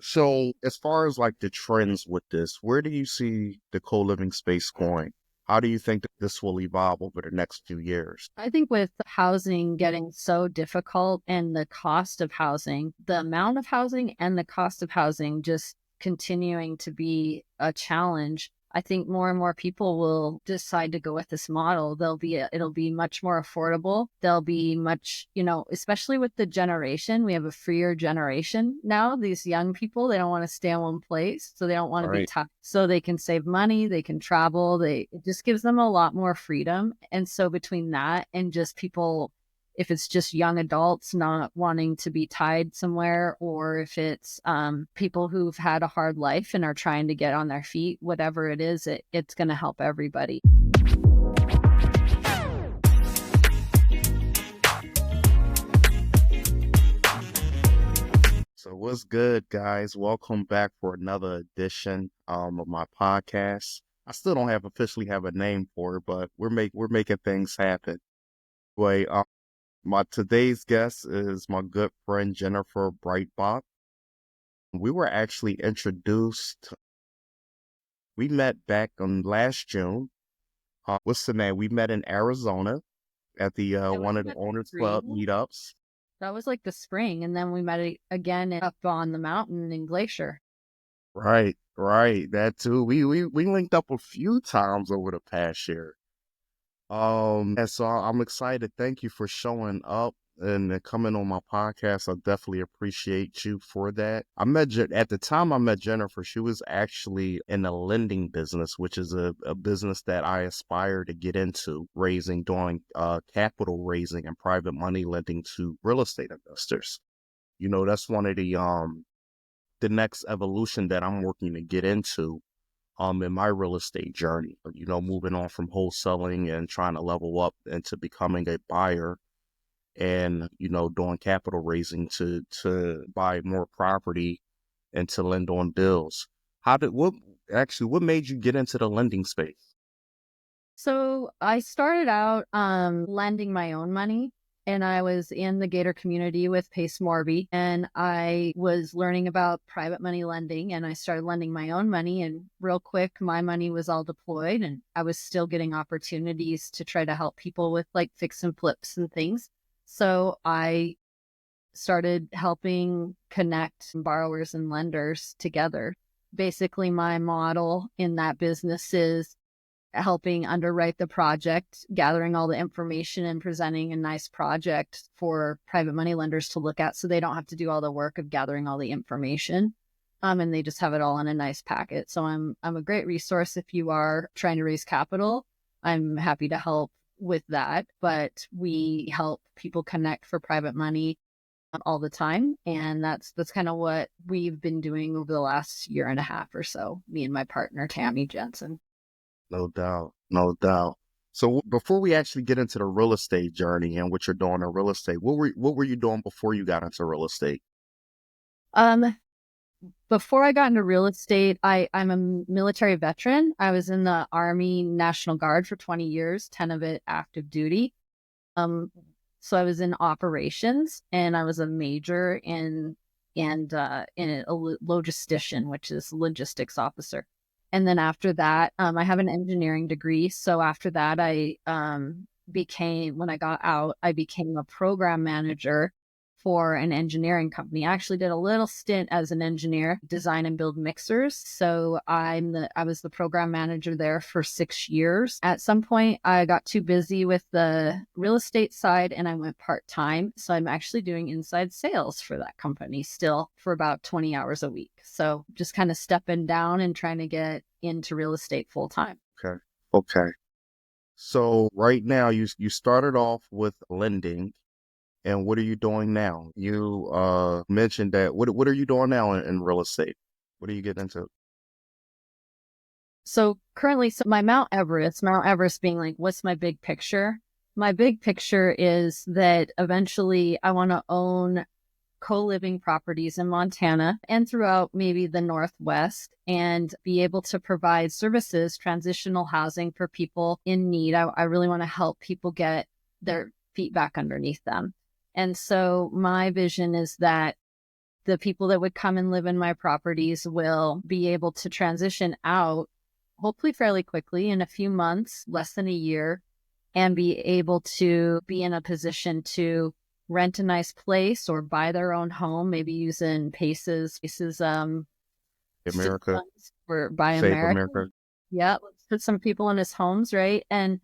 So as far as like the trends with this, where do you see the co-living space going? How do you think that this will evolve over the next few years? I think with housing getting so difficult and the cost of housing, the amount of housing and the cost of housing just continuing to be a challenge, I think more and more people will decide to go with this model. It'll be much more affordable. There'll be much, especially with the generation, we have a freer generation now. These young people, they don't want to stay in one place. So they don't want to be Right. tied. So they can save money, they can travel. It just gives them a lot more freedom. And so between that and just people, if it's just young adults not wanting to be tied somewhere, or if it's people who've had a hard life and are trying to get on their feet, whatever it is, it's going to help everybody. So what's good, guys? Welcome back for another edition of my podcast. I still don't have officially have a name for it, but we're making things happen. Anyway, my today's guest is my good friend Jennifer Breitbach. We were actually introduced. We met back on last June. What's the name? We met in Arizona at the Yeah, we one of the met in owners club spring. meetups. That was like the spring. And then we met again up on the mountain in Glacier. Right, right. That too. We linked up a few times over the past year. And so I'm excited. Thank you for showing up and coming on my podcast. I definitely appreciate you for that. At the time I met Jennifer, she was actually in the lending business, which is a business that I aspire to get into, doing capital raising and private money lending to real estate investors. That's one of the next evolution that I'm working to get into in my real estate journey, moving on from wholesaling and trying to level up into becoming a buyer and, doing capital raising to buy more property and to lend on bills. What made you get into the lending space? So I started out lending my own money, and I was in the Gator community with Pace Morby, and I was learning about private money lending, and I started lending my own money, and real quick my money was all deployed, and I was still getting opportunities to try to help people with like fix and flips and things. So I started helping connect borrowers and lenders together. Basically, my model in that business is helping underwrite the project, gathering all the information and presenting a nice project for private money lenders to look at so they don't have to do all the work of gathering all the information. And they just have it all in a nice packet. So I'm a great resource if you are trying to raise capital. I'm happy to help with that, but we help people connect for private money all the time. And that's kind of what we've been doing over the last year and a half or so, me and my partner, Tammy Jensen. No doubt, no doubt. So before we actually get into the real estate journey and what you're doing in real estate, what were you doing before you got into real estate? Um, Before I got into real estate, I'm a military veteran. I was in the Army National Guard for 20 years, 10 of it active duty. Um, so I was in operations, and I was a major in a logistician, which is logistics officer. And then after that, I have an engineering degree. So after that, when I got out, I became a program manager for an engineering company. I actually did a little stint as an engineer, design and build mixers. So I was the program manager there for 6 years. At some point, I got too busy with the real estate side and I went part-time. So I'm actually doing inside sales for that company still for about 20 hours a week. So just kind of stepping down and trying to get into real estate full time. Okay. Okay. So right now you started off with lending. And what are you doing now? You mentioned that. What are you doing now in real estate? What are you getting into? So currently, so Mount Everest being like, what's my big picture? My big picture is that eventually I want to own co-living properties in Montana and throughout maybe the Northwest and be able to provide services, transitional housing for people in need. I really want to help people get their feet back underneath them. And so my vision is that the people that would come and live in my properties will be able to transition out, hopefully fairly quickly, in a few months, less than a year, and be able to be in a position to rent a nice place or buy their own home, maybe using PACE's student America, funds for Buy Save America. America, Yeah, let's put some people in his homes, right? And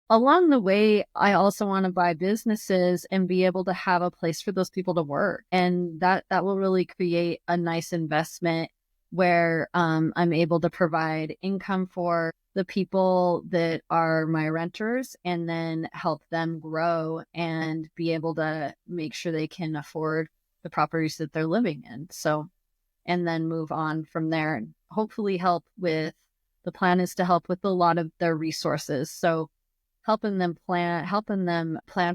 along the way, I also want to buy businesses and be able to have a place for those people to work. And that will really create a nice investment where I'm able to provide income for the people that are my renters and then help them grow and be able to make sure they can afford the properties that they're living in. So, and then move on from there and hopefully help with the plan is to help with a lot of their resources. So helping them plan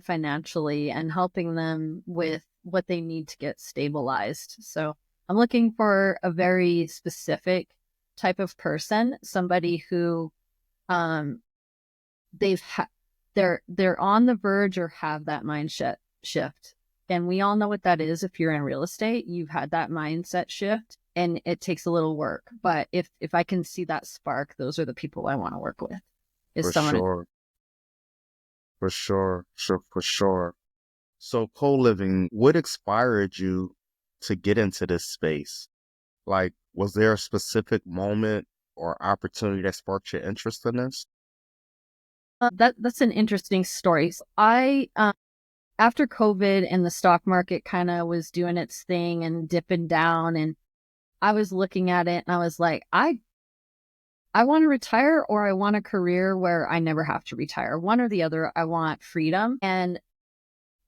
financially and helping them with what they need to get stabilized. So I'm looking for a very specific type of person, somebody who um they've ha- they're on the verge or have that shift. And we all know what that is. If you're in real estate, you've had that mindset shift and it takes a little work. But if I can see that spark, those are the people I want to work with. Is for someone sure, for sure. So co-living, what inspired you to get into this space? Like, was there a specific moment or opportunity that sparked your interest in this? that's an interesting story. So I after COVID and the stock market kind of was doing its thing and dipping down, and I was looking at it and I was like, I want to retire or I want a career where I never have to retire. One or the other. I want freedom, and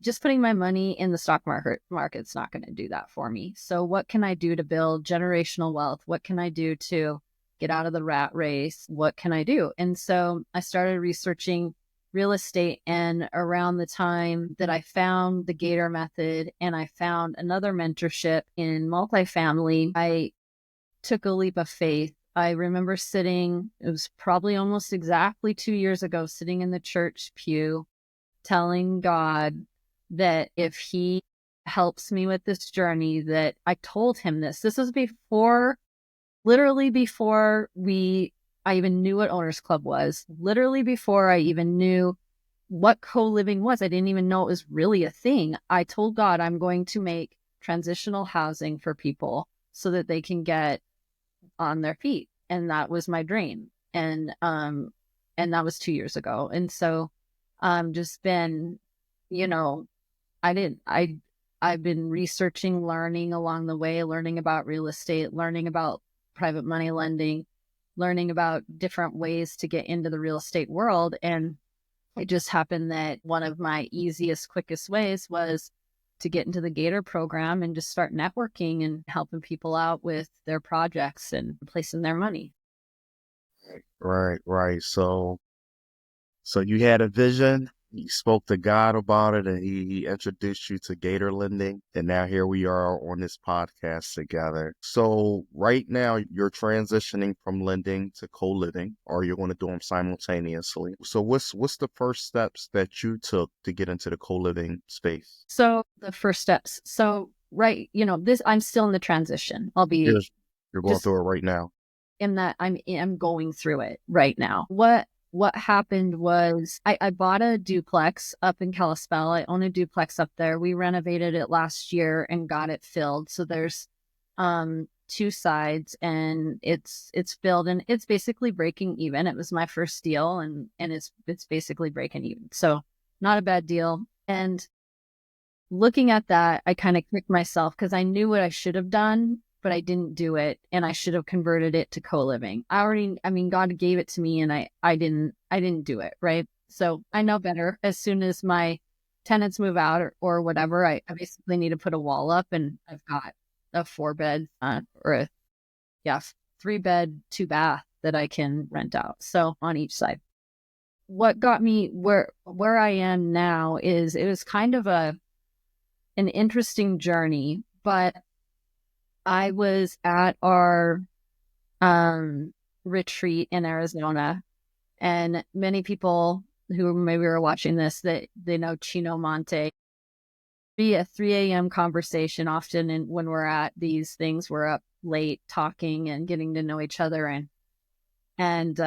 just putting my money in the stock market's not going to do that for me. So what can I do to build generational wealth? What can I do to get out of the rat race? What can I do? And so I started researching real estate, and around the time that I found the Gator method and I found another mentorship in multifamily, I took a leap of faith. I remember sitting, it was probably almost exactly 2 years ago, sitting in the church pew telling God that if he helps me with this journey, that I told him this. This was before, literally before I even knew what Owners Club was, literally before I even knew what co-living was. I didn't even know it was really a thing. I told God I'm going to make transitional housing for people so that they can get on their feet. And that was my dream. And that was 2 years ago. And so just been, you know, I didn't I I've been researching, learning along the way, learning about real estate, learning about private money lending, learning about different ways to get into the real estate world. And it just happened that one of my easiest, quickest ways was to get into the Gator program and just start networking and helping people out with their projects and placing their money. Right, right. So you had a vision, you spoke to God about it, and he introduced you to Gator Lending, and now here we are on this podcast together. So right now you're transitioning from lending to co-living, or you're going to do them simultaneously. So what's the first steps that you took to get into the co-living space? So the first steps. So right, this I'm still in the transition. I'll be Yes, you're going just through it right now. in that I'm going through it right now. What happened was I bought a duplex up in Kalispell. I own a duplex up there. We renovated it last year and got it filled. So there's two sides and it's filled and it's basically breaking even. It was my first deal and it's basically breaking even. So not a bad deal. And looking at that, I kind of kicked myself because I knew what I should have done, but I didn't do it. And I should have converted it to co-living. I mean, God gave it to me and I didn't do it. Right. So I know better. As soon as my tenants move out or whatever, I basically need to put a wall up and I've got a 4 bed, or a, yeah, 3 bed, 2 bath that I can rent out. So on each side. What got me where I am now is it was kind of an interesting journey, but I was at our retreat in Arizona, and many people who maybe are watching this that they know Chino Monte. be a 3 a.m. conversation often. And when we're at these things, we're up late talking and getting to know each other. And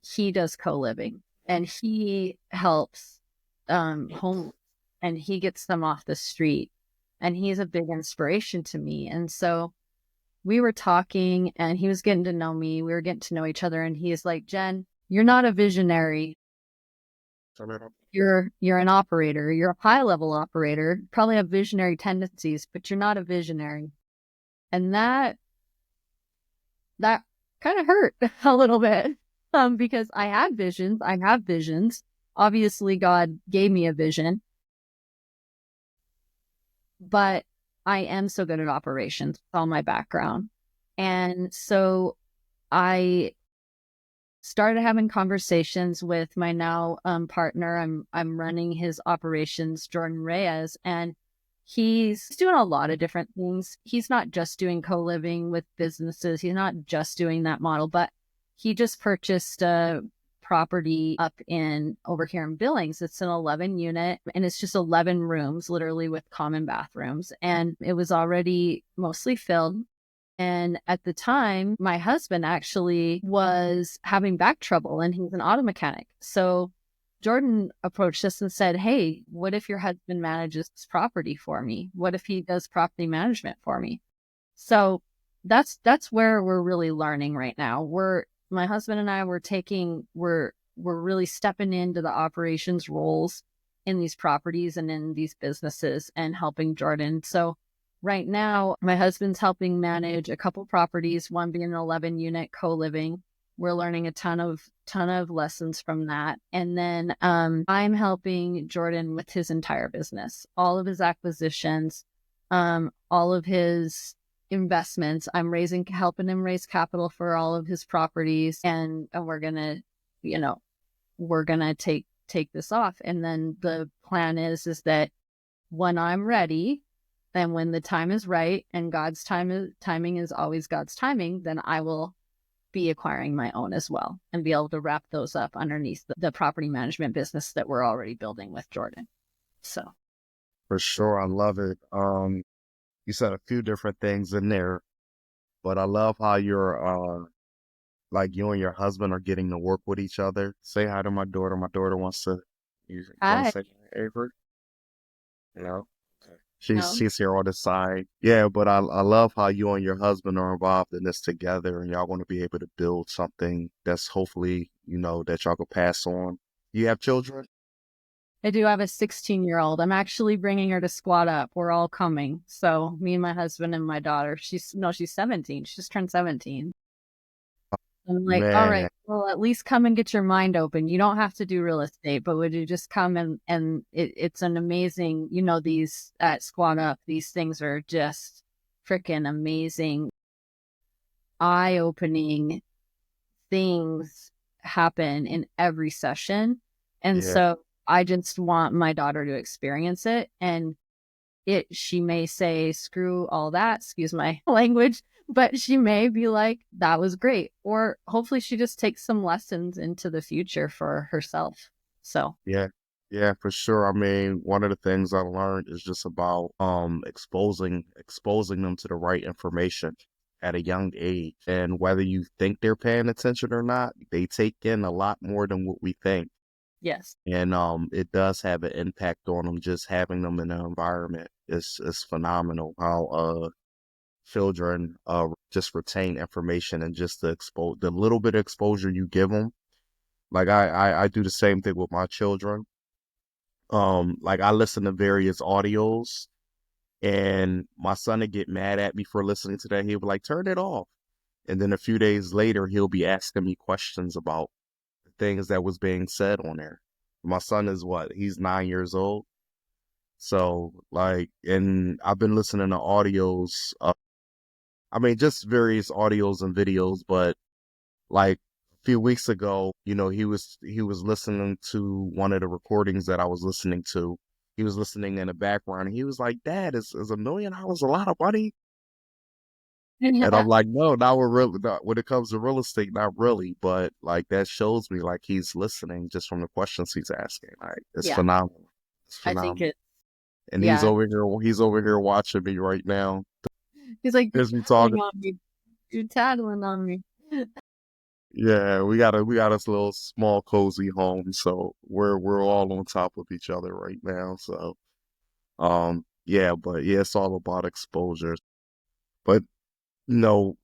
he does co-living and he helps home and he gets them off the street. And he's a big inspiration to me. And so we were talking and he was getting to know me. We were getting to know each other. And he is like, Jen, you're not a visionary. You're an operator. You're a high level operator, probably have visionary tendencies, but you're not a visionary. And that kind of hurt a little bit. Because I had visions. I have visions. Obviously, God gave me a vision, but I am so good at operations with all my background. And so I started having conversations with my now partner. I'm running his operations, Jordan Reyes, and he's doing a lot of different things. He's not just doing co-living with businesses. He's not just doing that model, but he just purchased a property up in over here in Billings. It's an 11 unit and it's just 11 rooms, literally with common bathrooms. And it was already mostly filled. And at the time, my husband actually was having back trouble and he's an auto mechanic. So Jordan approached us and said, hey, what if your husband manages this property for me? What if he does property management for me? So that's where we're really learning right now. My husband and I we're really stepping into the operations roles in these properties and in these businesses and helping Jordan. So right now, my husband's helping manage a couple properties, one being an 11 unit co-living. We're learning a ton of lessons from that. And then I'm helping Jordan with his entire business, all of his acquisitions, all of his investments. I'm helping him raise capital for all of his properties. And we're gonna, we're gonna take this off. And then the plan is that when I'm ready, and when the time is right and God's timing is always God's timing, then I will be acquiring my own as well and be able to wrap those up underneath the property management business that we're already building with Jordan. So For sure, I love it. You said a few different things in there, but I love how you're like you and your husband are getting to work with each other. Say hi to my daughter. My daughter wants to. You want to I say hi, Avery? No. Okay. no. She's here on the side. Yeah, but I love how you and your husband are involved in this together, and y'all want to be able to build something that's hopefully that y'all can pass on. You have children? I do have a 16-year-old. I'm actually bringing her to Squat Up. We're all coming. So me and my husband and my daughter. She's 17. She just turned 17. I'm like, all right, Man, well, at least come and get your mind open. You don't have to do real estate, but would you just come and it's an amazing, these at Squat Up, these things are just freaking amazing, eye-opening things happen in every session. And yeah, so I just want my daughter to experience it. And she may say, screw all that, excuse my language, but she may be like, that was great. Or hopefully she just takes some lessons into the future for herself. So, yeah, yeah, for sure. I mean, one of the things I learned is just about exposing them to the right information at a young age. And whether you think they're paying attention or not, they take in a lot more than what we think. yes. And it does have an impact on them. Just having them in the environment is phenomenal. How children just retain information and just the little bit of exposure you give them. Like I do the same thing with my children. Like I listen to various audios, and my son would get mad at me for listening to that. He'll be like, "Turn it off." And then a few days later, he'll be asking me questions about the things that was being said on there. My son is what? He's 9 years old. So like, and I've been listening to audios. I mean, just various audios and videos, but like a few weeks ago, he was listening to one of the recordings that I was listening to. He was listening in the background and he was like, Dad, is $1 million a lot of money? And I'm like, no, not when it comes to real estate, not really. But like that shows me like he's listening just from the questions he's asking. Like it's Yeah, phenomenal. It's I think phenomenal. and Yeah. he's over here watching me right now. He's like, you're As we tattling talking. on me. You're tattling on me. Yeah, we got us a little small cozy home, so we're all on top of each other right now. So yeah, but yeah, it's all about exposure. But no,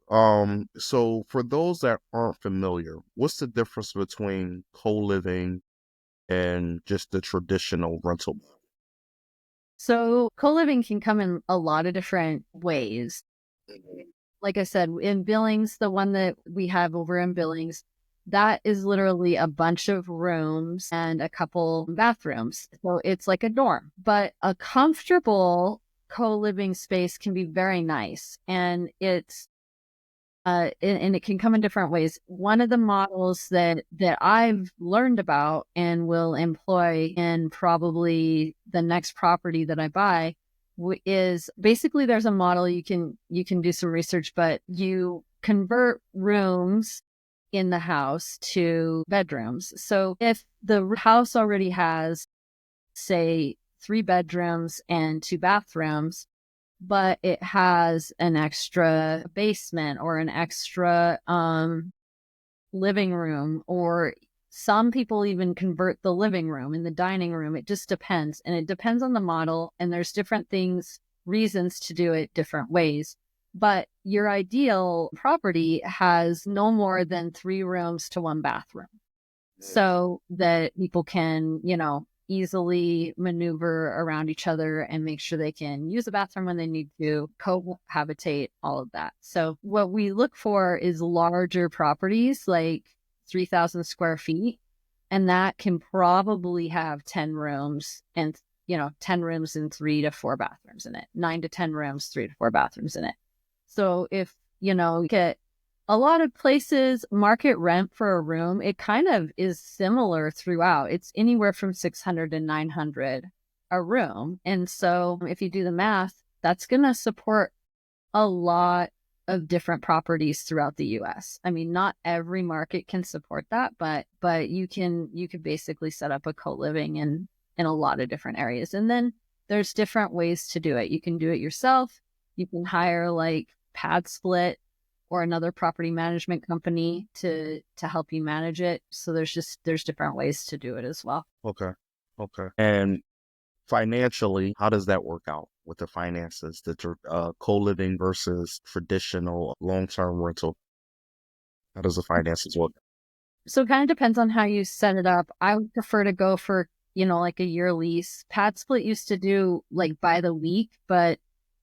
so for those that aren't familiar, what's the difference between co-living and just the traditional rental? So co-living can come in a lot of different ways. Like I said, in Billings, the one that we have over in Billings, that is literally a bunch of rooms and a couple bathrooms. So it's like a dorm, but a comfortable co-living space can be very nice. And it can come in different ways. One of the models that I've learned about and will employ in probably the next property that I buy is basically there's a model you can do some research, but you convert rooms in the house to bedrooms. So if the house already has, say, 3 bedrooms and 2 bathrooms, but it has an extra basement or an extra living room, or some people even convert the living room and the dining room. It just depends. And it depends on the model. And there's different things, reasons to do it different ways. But your ideal property has no more than 3 rooms to 1 bathroom so that people can, easily maneuver around each other and make sure they can use the bathroom when they need to, cohabitate, all of that. So what we look for is larger properties, like 3,000 square feet, and that can probably have 10 rooms and 10 rooms and 3 to 4 bathrooms in it, 9 to 10 rooms, 3 to 4 bathrooms in it. So if get a lot of places market rent for a room, it kind of is similar throughout. It's anywhere from 600 to 900 a room. And so if you do the math, that's going to support a lot of different properties throughout the US. I mean, not every market can support that, but you can basically set up a co-living in a lot of different areas. And then there's different ways to do it. You can do it yourself. You can hire like Pad Split or another property management company to help you manage it. So there's different ways to do it as well. Okay. Okay. And financially, how does that work out with the finances, co-living versus traditional long-term rental? How does the finances work? So it kind of depends on how you set it up. I would prefer to go for, like a year lease. Pad Split used to do like by the week, but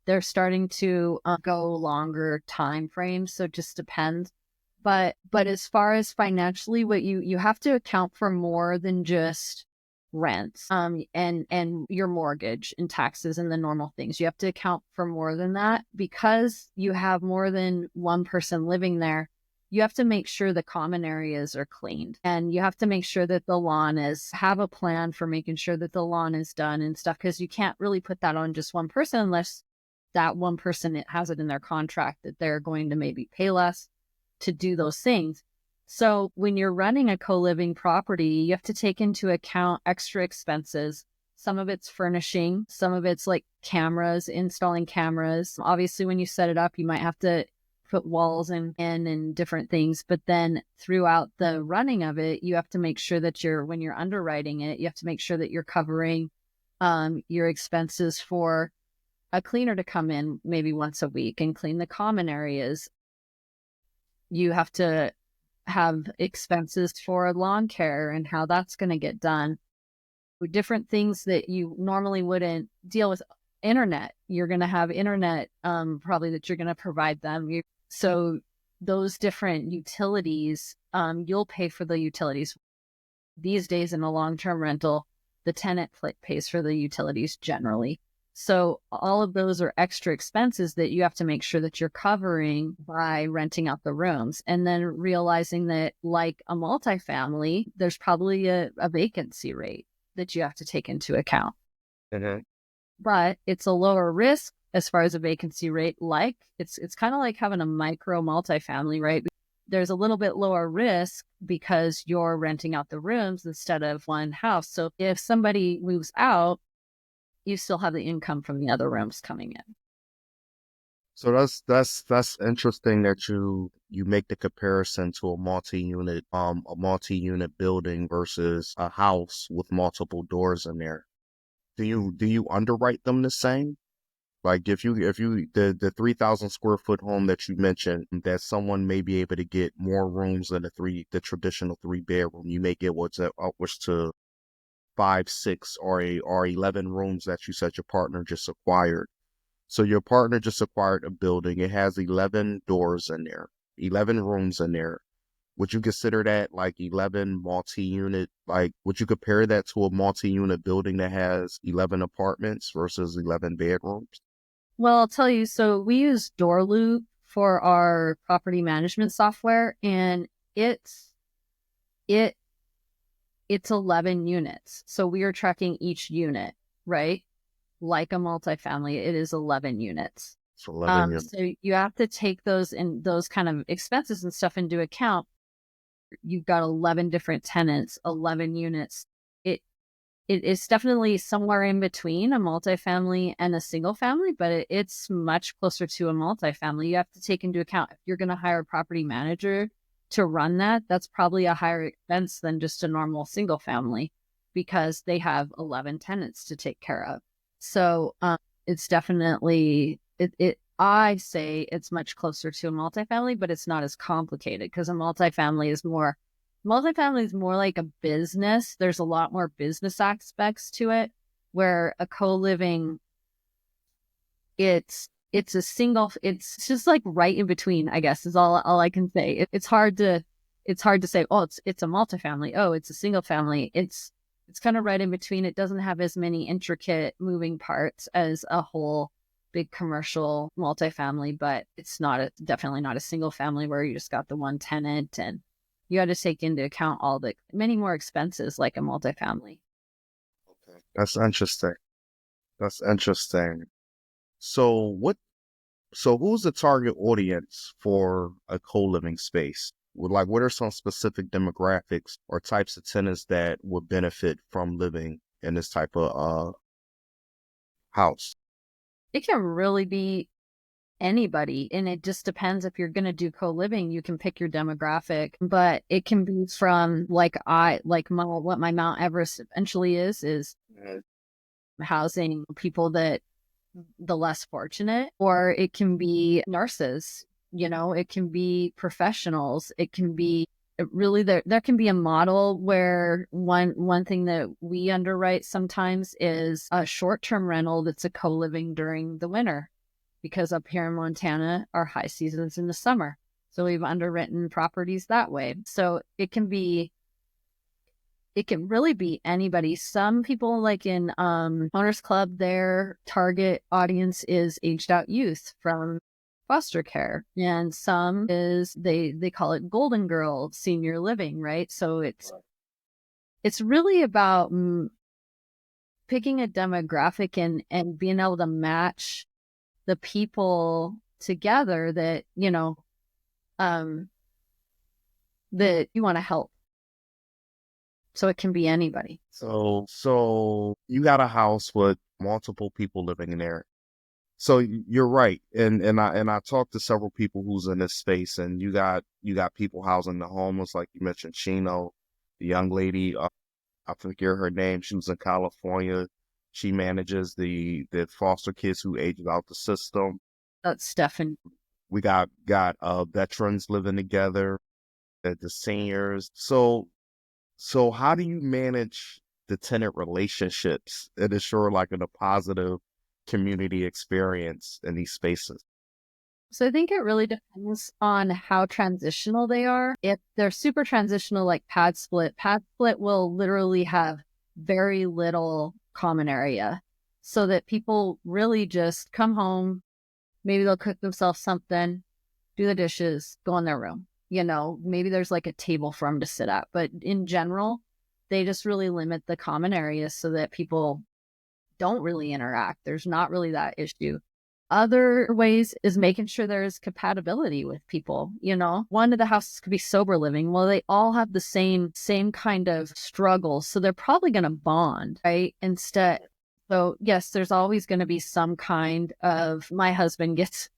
they're starting to go longer time frames. So it just depends. But as far as financially, what you have to account for more than just rent, and your mortgage and taxes and the normal things. You have to account for more than that because you have more than one person living there. You have to make sure the common areas are cleaned, and you have to make sure that the lawn have a plan for making sure that the lawn is done and stuff, because you can't really put that on just one person unless that one person has it in their contract that they're going to maybe pay less to do those things. So when you're running a co-living property, you have to take into account extra expenses. Some of it's furnishing, some of it's like cameras, installing cameras. Obviously, when you set it up, you might have to put walls in and different things. But then throughout the running of it, you have to make sure that when you're underwriting it, you have to make sure that you're covering your expenses for a cleaner to come in maybe once a week and clean the common areas. You have to have expenses for lawn care and how that's going to get done. Different things that you normally wouldn't deal with. Internet, you're going to have internet probably that you're going to provide them. So those different utilities, you'll pay for the utilities. These days in a long-term rental, the tenant pays for the utilities generally. So all of those are extra expenses that you have to make sure that you're covering by renting out the rooms. And then realizing that, like a multifamily, there's probably a vacancy rate that you have to take into account. Mm-hmm. But it's a lower risk as far as a vacancy rate. Like it's kind of like having a micro multifamily, right? There's a little bit lower risk because you're renting out the rooms instead of one house. So if somebody moves out, you still have the income from the other rooms coming in. So that's interesting that you make the comparison to a multi-unit building versus a house with multiple doors in there. Do you underwrite them the same? Like if you the 3,000 square foot home that you mentioned, that someone may be able to get more rooms than the traditional three bedroom, you may get upwards to five, six, or 11 rooms that you said your partner just acquired. So your partner just acquired a building. It has 11 doors in there, 11 rooms in there. Would you consider that like 11 multi-unit? Like, would you compare that to a multi-unit building that has 11 apartments versus 11 bedrooms? Well, I'll tell you, so we use Doorloop for our property management software, and it's it it's 11 units. So we are tracking each unit, right? Like a multifamily, it is 11 units. It's 11 units. So you have to take those kind of expenses and stuff into account. You've got 11 different tenants, 11 units. It it is definitely somewhere in between a multifamily and a single family, but it's much closer to a multifamily. You have to take into account if you're going to hire a property manager to run that, that's probably a higher expense than just a normal single family because they have 11 tenants to take care of. So it's definitely I say it's much closer to a multifamily, but it's not as complicated because a multifamily is more like a business. There's a lot more business aspects to it, where a co-living, it's a single, it's just like right in between, I guess is all I can say. It's hard to say, oh, it's a multifamily. Oh, it's a single family. It's kind of right in between. It doesn't have as many intricate moving parts as a whole big commercial multifamily, but it's definitely not a single family where you just got the one tenant and you got to take into account all the many more expenses like a multifamily. Okay. That's interesting. That's interesting. So who's the target audience for a co-living space? What are some specific demographics or types of tenants that would benefit from living in this type of house? It can really be anybody, and it just depends. If you're going to do co-living, you can pick your demographic, but it can be from what my Mount Everest eventually is Mhm. housing people that the less fortunate, or it can be nurses, it can be professionals, it can be really there can be a model where one thing that we underwrite sometimes is a short-term rental that's a co-living during the winter, because up here in Montana our high season's in the summer, so we've underwritten properties that way. So it can really be anybody. Some people, like in Owners Club, their target audience is aged out youth from foster care, and some is they call it Golden Girl senior living, right? So it's really about picking a demographic and being able to match the people together that um that you want to help. So it can be anybody. So you got a house with multiple people living in there. So you're right, and I talked to several people who's in this space, and you got people housing the homeless, like you mentioned, Chino, the young lady. I forget her name. She was in California. She manages the foster kids who aged out the system. That's Stefan. We got veterans living together, the seniors. So how do you manage the tenant relationships and ensure like a positive community experience in these spaces? So I think it really depends on how transitional they are. If they're super transitional, like pad split will literally have very little common area, so that people really just come home. Maybe they'll cook themselves something, do the dishes, go in their room. Maybe there's like a table for them to sit at. But in general, they just really limit the common areas so that people don't really interact. There's not really that issue. Other ways is making sure there's compatibility with people. One of the houses could be sober living. Well, they all have the same kind of struggles, so they're probably going to bond, right? Instead, So yes, there's always going to be some kind of my husband gets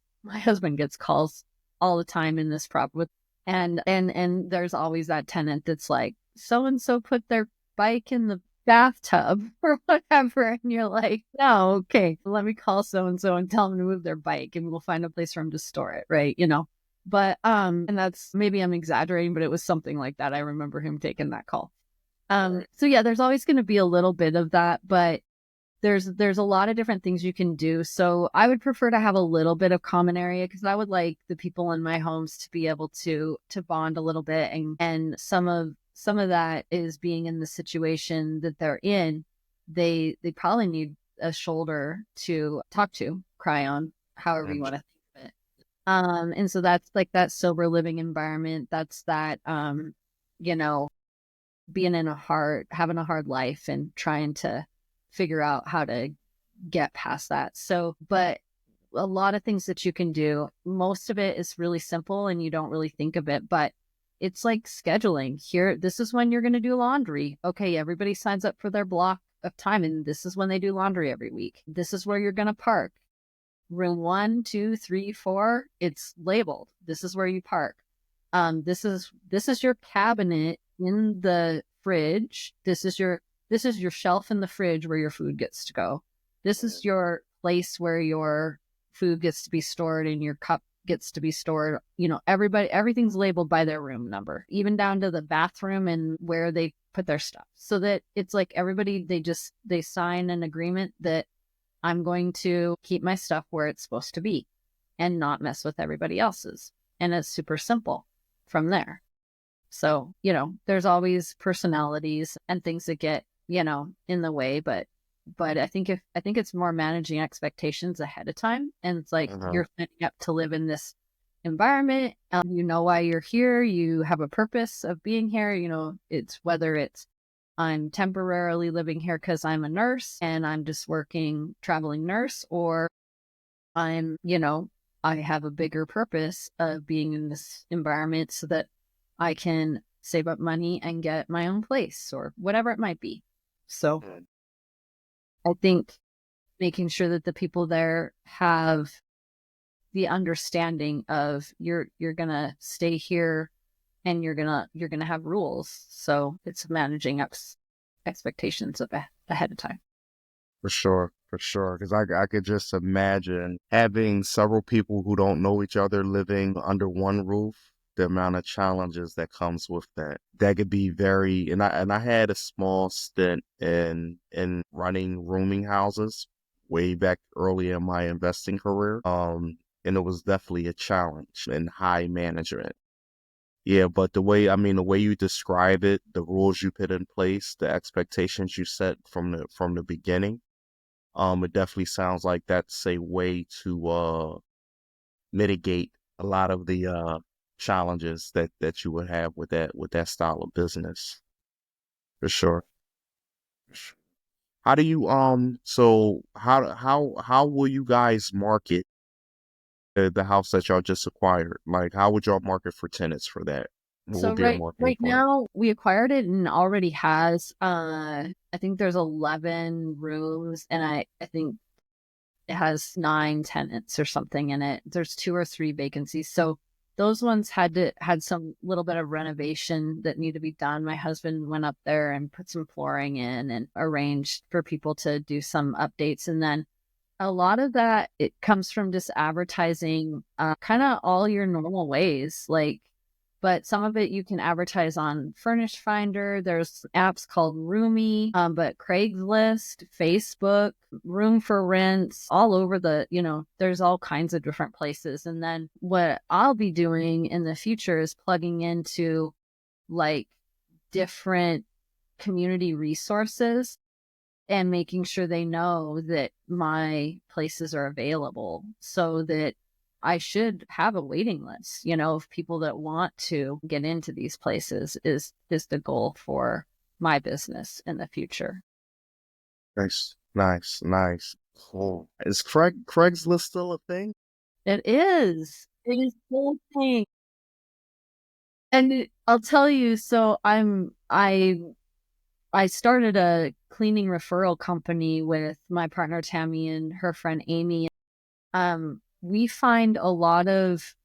calls all the time in this property, and there's always that tenant that's like, so and so put their bike in the bathtub or whatever, and you're like, no, okay, let me call so and so and tell them to move their bike, and we'll find a place for them to store it, right? But and that's, maybe I'm exaggerating, but it was something like that. I remember him taking that call. So yeah, there's always going to be a little bit of that, but there's a lot of different things you can do. So I would prefer to have a little bit of common area, because I would like the people in my homes to be able to bond a little bit, and some of that is being in the situation that they're in. They probably need a shoulder to talk to, cry on, however you And want to think of it. And so that's like that sober living environment. That's that you know, being having a hard life and trying to figure out how to get past that. So, but a lot of things that you can do, most of it is really simple and you don't really think of it, but it's like scheduling. Here, this is when you're going to do laundry. Okay, everybody signs up for their block of time, and this is when they do laundry every week. This is where you're going to park. Room 1, 2, 3, 4, it's labeled. This is where you park. This is your cabinet in the fridge. This is your shelf in the fridge where your food gets to go. This is your place where your food gets to be stored and your cup gets to be stored. Everything's labeled by their room number, even down to the bathroom and where they put their stuff. So that it's like everybody, they sign an agreement that I'm going to keep my stuff where it's supposed to be and not mess with everybody else's. And it's super simple from there. So, there's always personalities and things that get, in the way, but I think it's more managing expectations ahead of time. And it's like uh-huh. you're setting up to live in this environment. You know why you're here. You have a purpose of being here. It's whether it's I'm temporarily living here because I'm a nurse and I'm just working traveling nurse, or I'm, I have a bigger purpose of being in this environment so that I can save up money and get my own place or whatever it might be. So Mm. I think making sure that the people there have the understanding of you're gonna stay here and you're gonna have rules. So it's managing expectations ahead of time. For sure. Because I could just imagine having several people who don't know each other living under one roof, the amount of challenges that comes with that. That could be very, and I had a small stint in running rooming houses way back early in my investing career. And it was definitely a challenge in high management. Yeah, but the way you describe it, the rules you put in place, the expectations you set from the beginning, it definitely sounds like that's a way to mitigate a lot of the challenges that you would have with that style of business. For sure. For sure. How do you so how will you guys market the house that y'all just acquired? Like how would y'all market for tenants for that? What So would be a right marketing right plan? now we acquired it and already has I think there's 11 rooms, and I think it has 9 tenants or something in it. There's 2 or 3 vacancies. So those ones had some little bit of renovation that needed to be done. My husband went up there and put some flooring in and arranged for people to do some updates. And then a lot of that, it comes from just advertising kind of all your normal ways. But some of it you can advertise on Furnish Finder. There's apps called Roomy, but Craigslist, Facebook, Room for Rents, all over there's all kinds of different places. And then what I'll be doing in the future is plugging into like different community resources and making sure they know that my places are available, so that I should have a waiting list, of people that want to get into these places is the goal for my business in the future. Nice, nice, nice. Cool. Is Craigslist still a thing? It is. It is the whole thing. And I'll tell you, so I started a cleaning referral company with my partner Tammy and her friend Amy. We find a lot of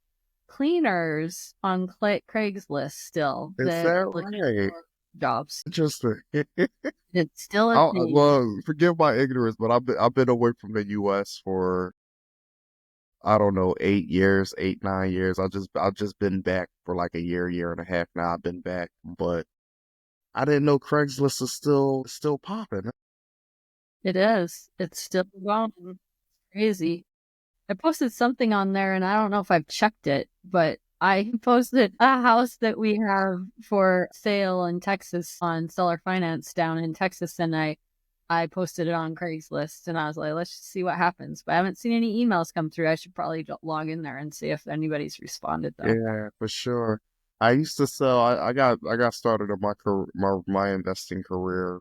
cleaners on Craigslist still Is that that are looking right? for jobs. Interesting. It's still a thing. Well, forgive my ignorance, but I've been away from the U.S. for I don't know 8 years, 8 9 years. I've just been back for like a year and a half now. I've been back, but I didn't know Craigslist is still popping. It is. It's still going. Crazy. I posted something on there and I don't know if I've checked it, but I posted a house that we have for sale in Texas on seller finance down in Texas. And I posted it on Craigslist and I was like, let's just see what happens. But I haven't seen any emails come through. I should probably log in there and see if anybody's responded though. Yeah, for sure. I used to sell. I got started in my investing career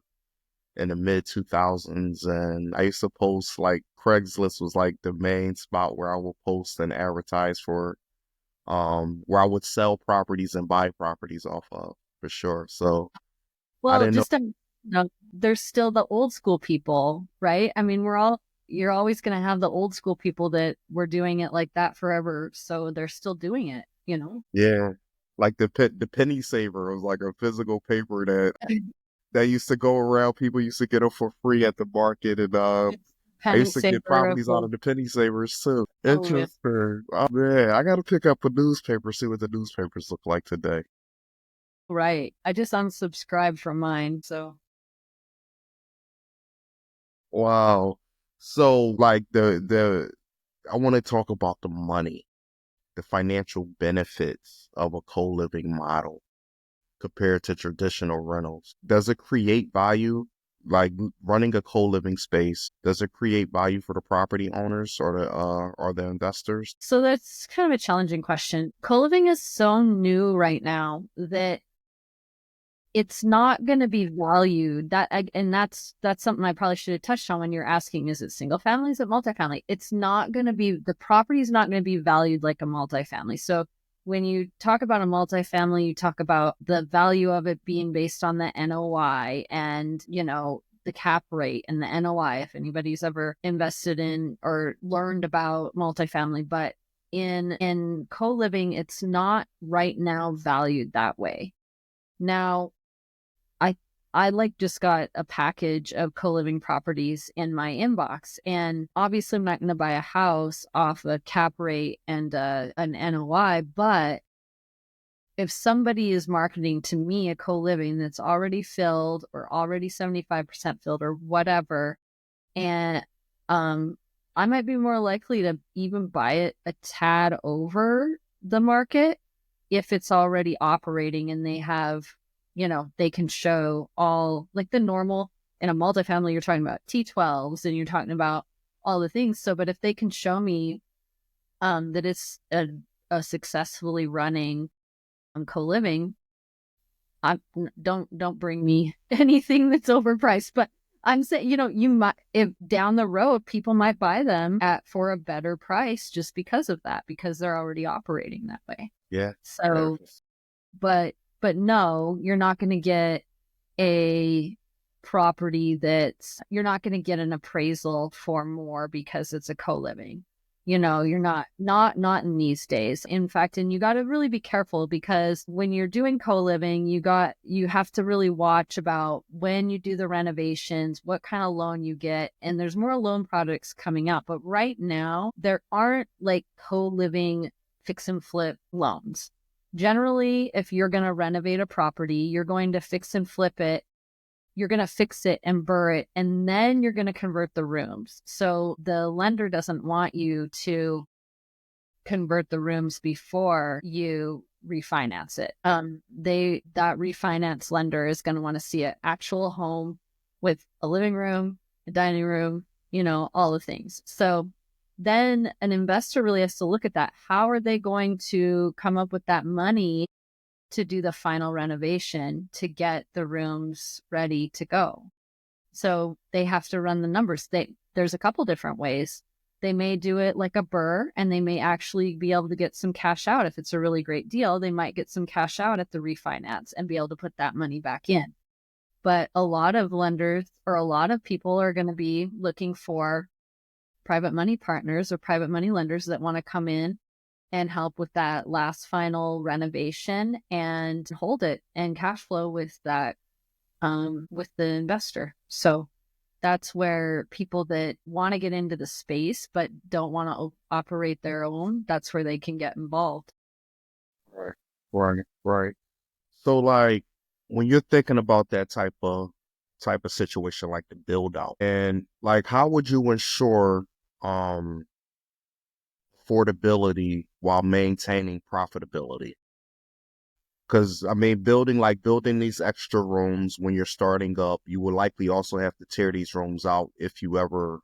in the mid 2000s, and I used to post like Craigslist was like the main spot where I would post and advertise for where I would sell properties and buy properties off of for sure. So I Well, didn't know. just there's still the old school people, right? I mean, you're always going to have the old school people that were doing it like that forever. So they're still doing it, you know? Yeah, like the penny saver was like a physical paper that used to go around. People used to get them for free at the market, and It's I penny used to get saver of properties out of the penny savers too. oh yeah. Interesting. Oh man, I gotta pick up a newspaper, see what the newspapers look like today. Right. I just unsubscribed from mine. So Wow. So like the I want to talk about the money, the financial benefits of a co-living model compared to traditional rentals. Does it create value? Like running a co-living space, does it create value for the property owners or the investors? so that's kind of a challenging question. Co-living is so new right now that it's not going to be valued and that's something I probably should have touched on when you're asking, is it single family, is it multifamily? It's not going to be, the property is not going to be valued like a multifamily. So when you talk about a multifamily, you talk about the value of it being based on the NOI and, the cap rate and the NOI, if anybody's ever invested in or learned about multifamily. But in co-living, it's not right now valued that way. Now, I I like just got a package of co-living properties in my inbox, and obviously I'm not going to buy a house off a cap rate and an NOI, but if somebody is marketing to me a co-living that's already filled or already 75% filled or whatever, and I might be more likely to even buy it a tad over the market if it's already operating and they have, they can show all like the normal. In a multifamily, you're talking about T12s and you're talking about all the things. So, but if they can show me that it's a successfully running co-living, I don't bring me anything that's overpriced. But I'm saying, you might, if down the road people might buy them at for a better price just because of that, because they're already operating that way. Yeah. Yeah. So, but no, you're not going to get a property that's, you're not going to get an appraisal for more because it's a co-living. You're not in these days. In fact, and you got to really be careful, because when you're doing co-living, you have to really watch about when you do the renovations, what kind of loan you get. And there's more loan products coming out. But right now, there aren't like co-living fix and flip loans. Generally, if you're going to renovate a property, you're going to fix and flip it. You're going to fix it and burr it, and then you're going to convert the rooms. So the lender doesn't want you to convert the rooms before you refinance it. That refinance lender is going to want to see an actual home with a living room, a dining room, all the things. So then an investor really has to look at that. How are they going to come up with that money to do the final renovation to get the rooms ready to go? So they have to run the numbers. There's a couple different ways. They may do it like a burr, and they may actually be able to get some cash out. If it's a really great deal, they might get some cash out at the refinance and be able to put that money back in. But a lot of lenders or a lot of people are going to be looking for private money partners or private money lenders that want to come in and help with that last final renovation and hold it and cash flow with that with the investor. So that's where people that want to get into the space but don't want to operate their own, that's where they can get involved. Right. Right. Right. So like when you're thinking about that type of situation like the build out and like how would you ensure um affordability while maintaining profitability? Because I mean building these extra rooms when you're starting up, you will likely also have to tear these rooms out if you ever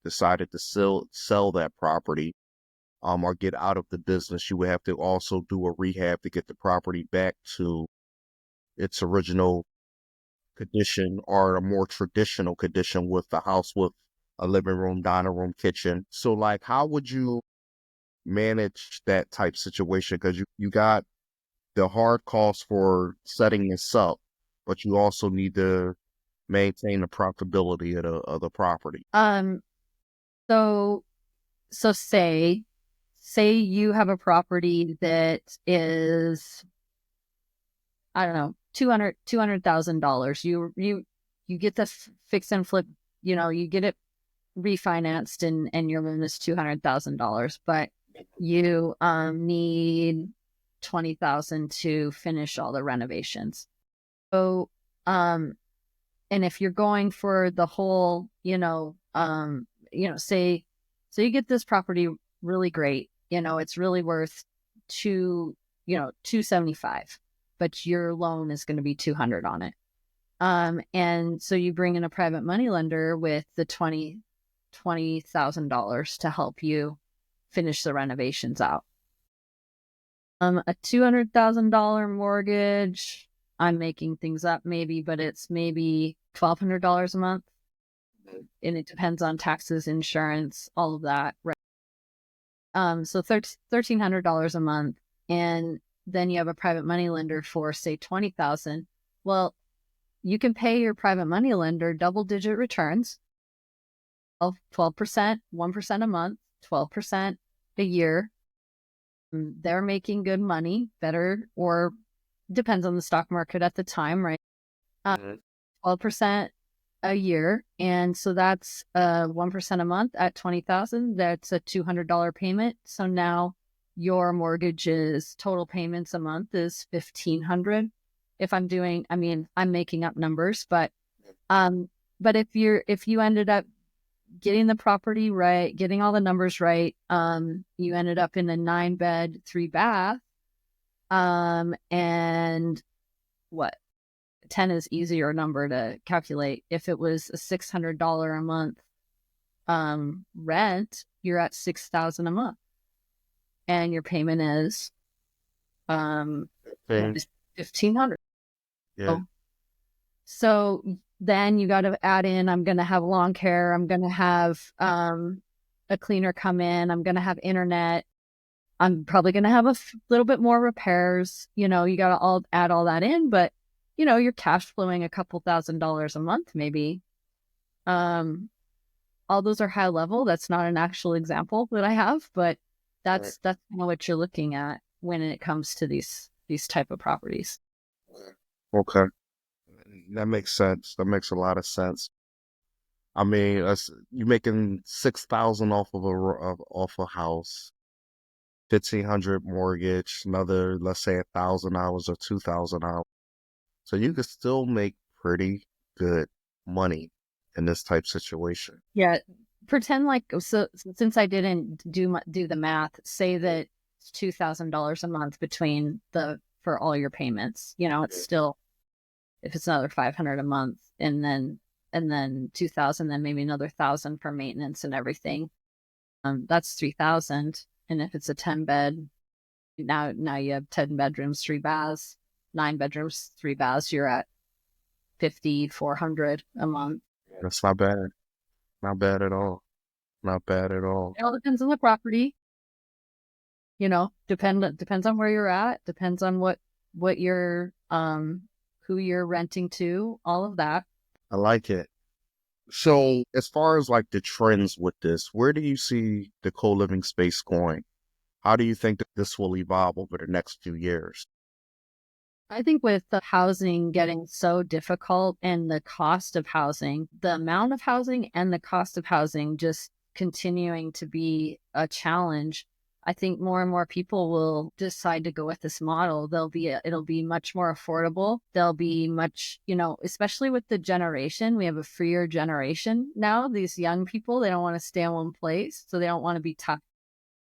decided to sell that property or get out of the business. You would have to also do a rehab to get the property back to its original condition or a more traditional condition with the house with a living room, dining room, kitchen. So like how would you manage that type situation? Because you got the hard cost for setting this up, but you also need to maintain the profitability of the property. Um, so so say you have a property that is, I don't know, $200,000. You get the fix and flip, you get it refinanced and your loan is $200,000, but you need 20,000 to finish all the renovations. So and if you're going for the whole, say so you get this property really great, it's really worth two, 275, but your loan is going to be 200 on it. And so you bring in a private money lender with the $20,000 to help you finish the renovations out. A $200,000 mortgage, I'm making things up maybe, but it's maybe $1,200 a month. And it depends on taxes, insurance, all of that. Right. So $1,300 a month. And then you have a private money lender for say 20,000. Well, you can pay your private money lender double-digit returns of 12%, 1% a month, 12% a year. They're making good money, better, or depends on the stock market at the time, right? 12% a year. And so that's 1% a month at 20,000. That's a $200 payment. So now your mortgage's total payments a month is 1,500. If I'm doing, I mean, I'm making up numbers, but if you ended up getting the property right, getting all the numbers right, you ended up in a 9-bed, 3-bath, and what? 10 is easier number to calculate. If it was a $600 a month rent, you're at 6,000 a month, and your payment is Okay. 1,500. Yeah. So then you got to add in, I'm going to have lawn care. I'm going to have a cleaner come in. I'm going to have internet. I'm probably going to have a little bit more repairs. You got to add all that in, but you're cash flowing a couple $1,000s a month, maybe. All those are high level. That's not an actual example that I have, but that's kind of what you're looking at when it comes to these type of properties. Okay. That makes sense. That makes a lot of sense. I mean, you making 6,000 off of off a house, 1,500 mortgage, another let's say 1,000 hours or 2,000 hours. So you could still make pretty good money in this type situation. Yeah, pretend like, so since I didn't do the math, say that it's $2,000 a month between for all your payments. It's still, if it's another 500 a month, and then 2,000, then maybe another 1,000 for maintenance and everything. That's 3,000. And if it's a 10-bed, now you have 10 bedrooms, 3 baths, 9 bedrooms, 3 baths. You're at 5,400 a month. That's not bad. Not bad at all. Not bad at all. It all depends on the property. Depends on where you're at, depends on what your who you're renting to, all of that. I like it. So, as far as like the trends with this, where do you see the co-living space going? How do you think that this will evolve over the next few years? I think with the housing getting so difficult and the cost of housing, the amount of housing and the cost of housing just continuing to be a challenge, I think more and more people will decide to go with this model. It'll be much more affordable. They'll be much, especially with the generation, we have a freer generation now. These young people, they don't want to stay in one place, so they don't want to be tied,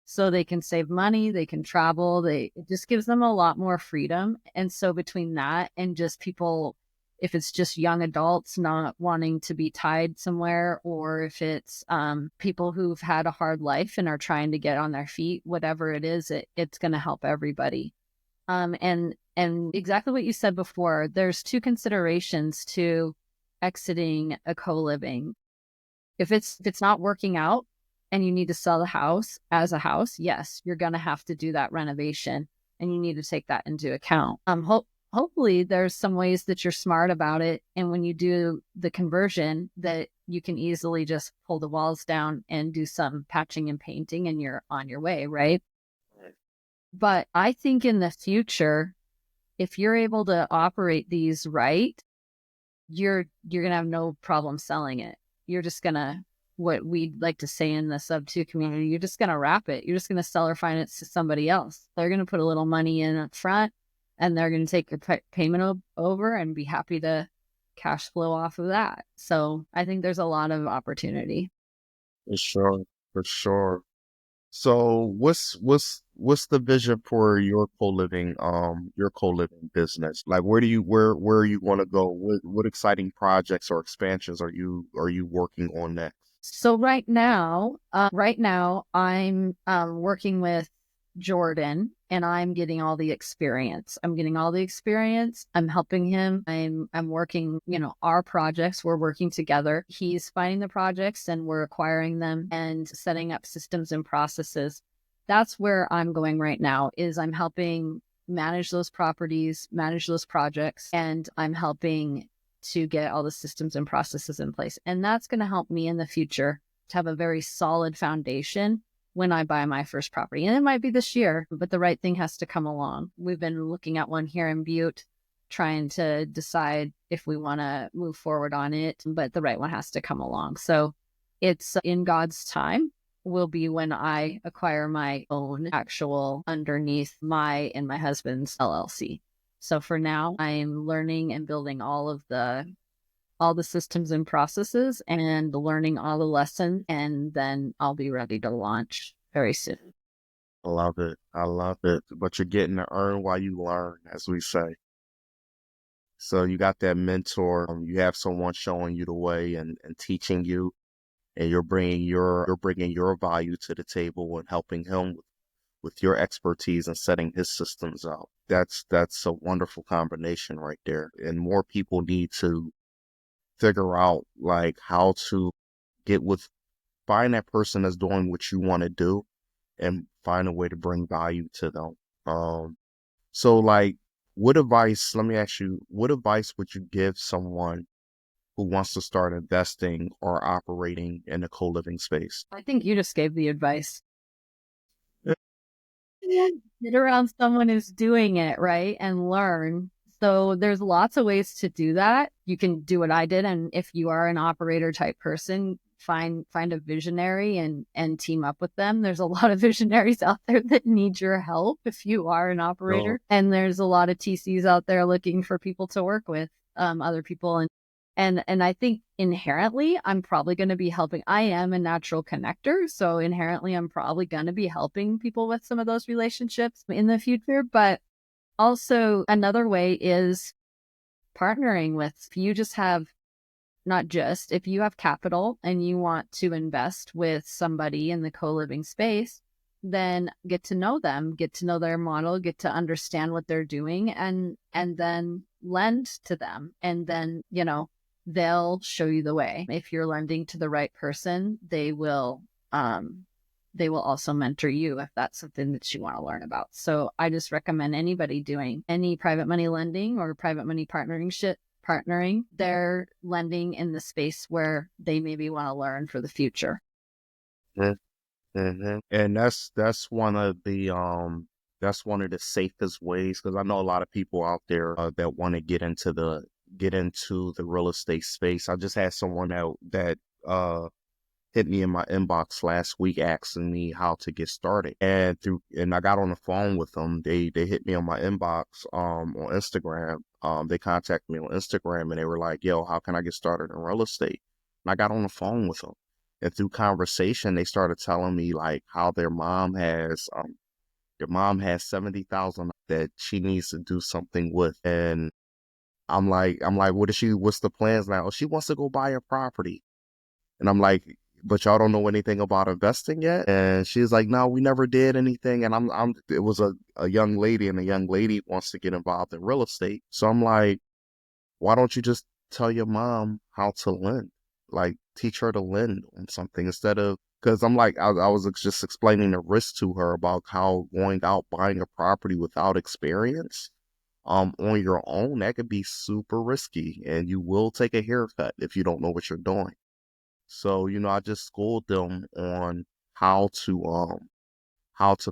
so they can save money, they can travel, it just gives them a lot more freedom. And so between that and just people, if it's just young adults not wanting to be tied somewhere, or if it's people who've had a hard life and are trying to get on their feet, whatever it is, it's going to help everybody. And exactly what you said before, there's two considerations to exiting a co-living. If it's not working out and you need to sell the house as a house, yes, you're going to have to do that renovation, and you need to take that into account. Hopefully there's some ways that you're smart about it, and when you do the conversion, that you can easily just pull the walls down and do some patching and painting, and you're on your way, right? But I think in the future, if you're able to operate these right, you're gonna have no problem selling it. You're just gonna, what we like to say in the sub two community, you're just gonna wrap it. You're just gonna sell or finance to somebody else. They're gonna put a little money in up front, and they're gonna take your payment over and be happy to cash flow off of that. So I think there's a lot of opportunity. For sure, for sure. So, what's the vision for your co-living business? Like, where you want to go? What exciting projects or expansions are you working on next? So right now, I'm working with Jordan, and I'm getting all the experience. I'm helping him. I'm working, our projects. We're working together. He's finding the projects, and we're acquiring them and setting up systems and processes. That's where I'm going right now. Is I'm helping manage those properties, manage those projects, and I'm helping to get all the systems and processes in place. And that's going to help me in the future to have a very solid foundation when I buy my first property. And it might be this year, but the right thing has to come along. We've been looking at one here in Butte, trying to decide if we want to move forward on it, but the right one has to come along. So it's in God's time will be when I acquire my own actual underneath my and my husband's LLC. So for now, I'm learning and building all the systems and processes and learning all the lessons, and then I'll be ready to launch very soon. I love it. I love it. But you're getting to earn while you learn, as we say. So you got that mentor. You have someone showing you the way and teaching you, and you're bringing your value to the table and helping him with your expertise and setting his systems out. That's a wonderful combination right there. And more people need to figure out like how to get with find that person that's doing what you want to do and find a way to bring value to them. So like let me ask you, what advice would you give someone who wants to start investing or operating in a co-living space? I think you just gave the advice. Get around someone who's doing it right and learn. So there's lots of ways to do that. You can do what I did, and if you are an operator type person, find a visionary and team up with them. There's a lot of visionaries out there that need your help if you are an No. operator, and there's a lot of TCs out there looking for people to work with, other people. And I think inherently, I'm probably going to be helping. I am a natural connector. So inherently, I'm probably going to be helping people with some of those relationships in the future. But also, another way is partnering with, if you just have, not just, if you have capital and you want to invest with somebody in the co living space, then get to know them, get to know their model, get to understand what they're doing, and then lend to them. And then, they'll show you the way. If you're lending to the right person, they will they will also mentor you if that's something that you want to learn about. So I just recommend anybody doing any private money lending or private money partnering, they're lending in the space where they maybe want to learn for the future. Mm-hmm. And that's one of the safest ways, because I know a lot of people out there that want to get into the real estate space. I just had someone out that hit me in my inbox last week asking me how to get started. And I got on the phone with them. They hit me on my inbox on Instagram. They contacted me on Instagram and they were like, "Yo, how can I get started in real estate?" And I got on the phone with them. And through conversation, they started telling me like how their mom has 70,000 that she needs to do something with. And I'm like, what's the plans now? She wants to go buy a property. And I'm like, but y'all don't know anything about investing yet? And she's like, no, we never did anything. And it was a young lady, and the young lady wants to get involved in real estate. So I'm like, why don't you just tell your mom how to lend? Like, teach her to lend on something instead of, because I'm like, I was just explaining the risk to her about how going out buying a property without experience on your own, that could be super risky, and you will take a haircut if you don't know what you're doing. So, I just schooled them on how to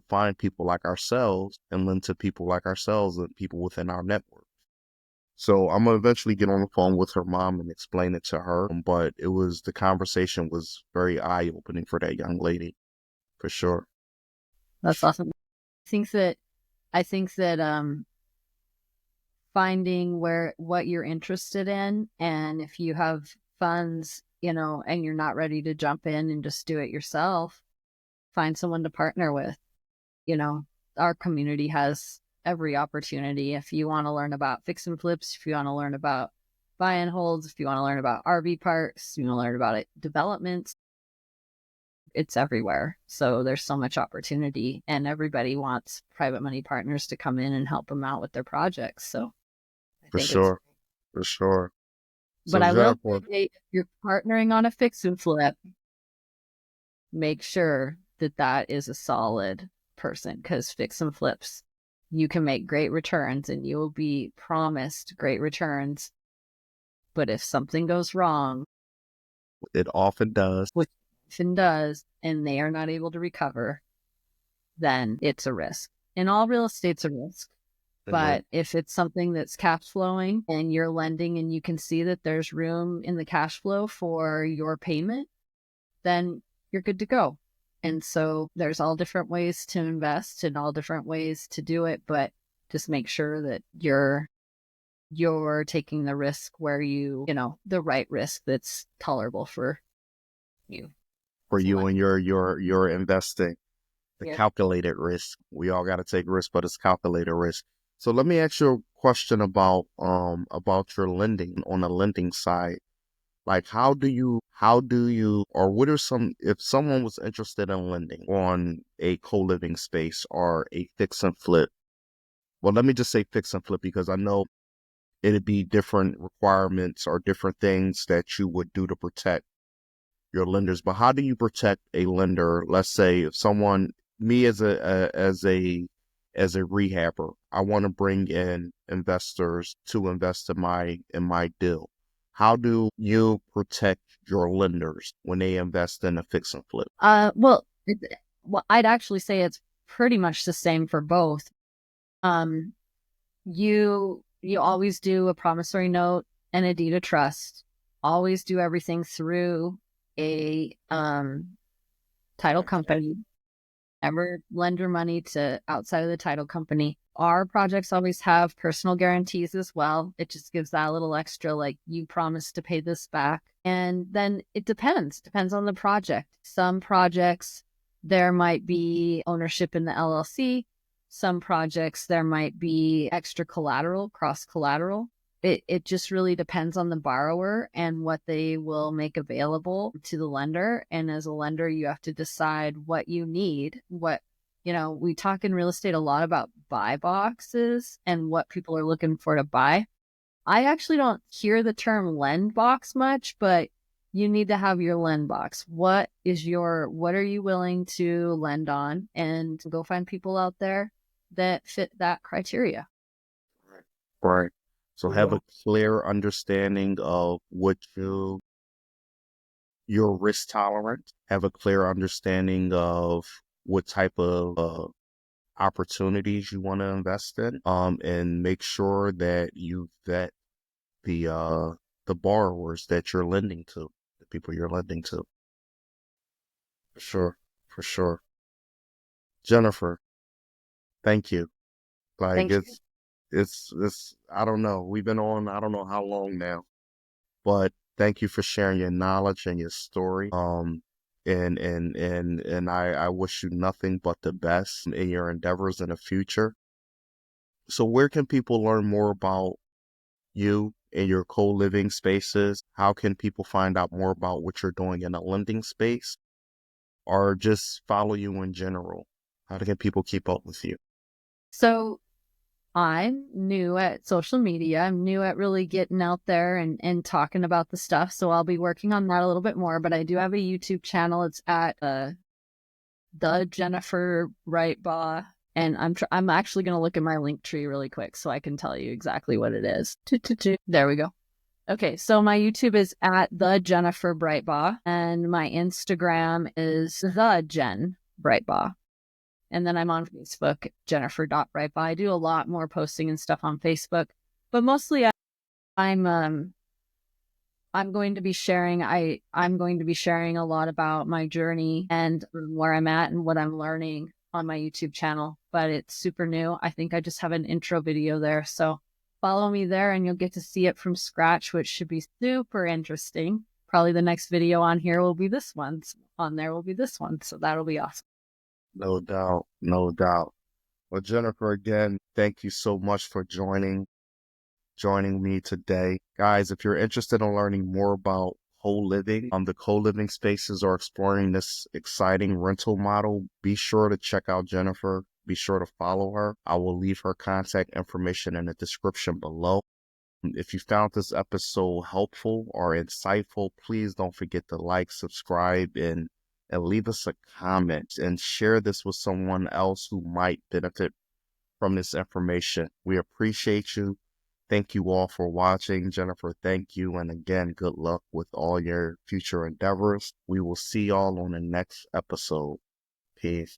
find people like ourselves and lend to people like ourselves and people within our network. So I'm gonna eventually get on the phone with her mom and explain it to her. But the conversation was very eye opening for that young lady, for sure. That's awesome. I think that finding what you're interested in, and if you have funds, and you're not ready to jump in and just do it yourself, find someone to partner with. you know, our community has every opportunity. If you want to learn about fix and flips, if you want to learn about buy and holds, if you want to learn about RV parks, you want to learn about it, developments, it's everywhere. So there's so much opportunity, and everybody wants private money partners to come in and help them out with their projects. So I For think it's, sure, for sure. but So I will Jennifer, say, if you're partnering on a fix and flip, make sure that that is a solid person, because fix and flips, you can make great returns and you will be promised great returns. But if something goes wrong, it often does, which often does, and they are not able to recover, then it's a risk. And all real estate's a risk. hmm But if it's something that's cash flowing and you're lending and you can see that there's room in the cash flow for your payment, then you're good to go. And so there's all different ways to invest and all different ways to do it, but just make sure that you're taking the risk where the right risk that's tolerable for you. for So you and your investing. The yeah. calculated risk. We all got to take risk, but it's calculated risk. So let me ask you a question about your lending on the lending side. Like or what are if someone was interested in lending on a co-living space or a fix and flip? Well, let me just say fix and flip because I know it'd be different requirements or different things that you would do to protect your lenders. But how do you protect a lender? Let's say if me as a rehabber, I want to bring in investors to invest in my deal. How do you protect your lenders when they invest in a fix and flip? Well, I'd actually say it's pretty much the same for both. Um, you always do a promissory note and a deed of trust. Always do everything through a title company. Never lend your money to outside of the title company. Our projects always have personal guarantees as well. It just gives that a little extra, like, you promise to pay this back. And then it depends on the project. Some projects, there might be ownership in the LLC. Some projects, there might be extra collateral, cross collateral. It just really depends on the borrower and what they will make available to the lender. And as a lender, you have to decide what you need. We talk in real estate a lot about buy boxes and what people are looking for to buy. I actually don't hear the term lend box much, but you need to have your lend box. What are you willing to lend on? And go find people out there that fit that criteria. Right. Right. So have Yeah. a clear understanding of what your risk tolerance, have a clear understanding of what type of opportunities you want to invest in, and make sure that you vet the borrowers that you're lending to, the people you're lending to. For sure, for sure. Jennifer, thank you. Like Thank you. it's I don't know. We've been on I don't know how long now, but thank you for sharing your knowledge and your story. And I wish you nothing but the best in your endeavors in the future. So where can people learn more about you and your co-living spaces? How can people find out more about what you're doing in a lending space, or just follow you in general? How can people keep up with you? So I'm new at social media. I'm new at really getting out there and talking about the stuff. So I'll be working on that a little bit more. But I do have a YouTube channel. It's at the Jennifer Breitbach. And I'm actually going to look at my link tree really quick so I can tell you exactly what it is. There we go. Okay, so my YouTube is at the Jennifer Breitbach, and my Instagram is the Jen Breitbach. And then I'm on Facebook, Jennifer.Breitbach. I do a lot more posting and stuff on Facebook, but mostly I'm I'm going to be sharing I'm going to be sharing a lot about my journey and where I'm at and what I'm learning on my YouTube channel. But it's super new. I think I just have an intro video there. So follow me there and you'll get to see it from scratch, which should be super interesting. Probably the next video on here will be this one. On there will be this one. So that'll be awesome. No doubt, no doubt. Well, Jennifer, again, thank you so much for joining me today. Guys, if you're interested in learning more about co-living, the co-living spaces or exploring this exciting rental model, be sure to check out Jennifer. Be sure to follow her. I will leave her contact information in the description below. If you found this episode helpful or insightful, please don't forget to like, subscribe, and leave us a comment and share this with someone else who might benefit from this information. We appreciate you. Thank you all for watching. Jennifer, thank you. And again, good luck with all your future endeavors. We will see y'all on the next episode. Peace.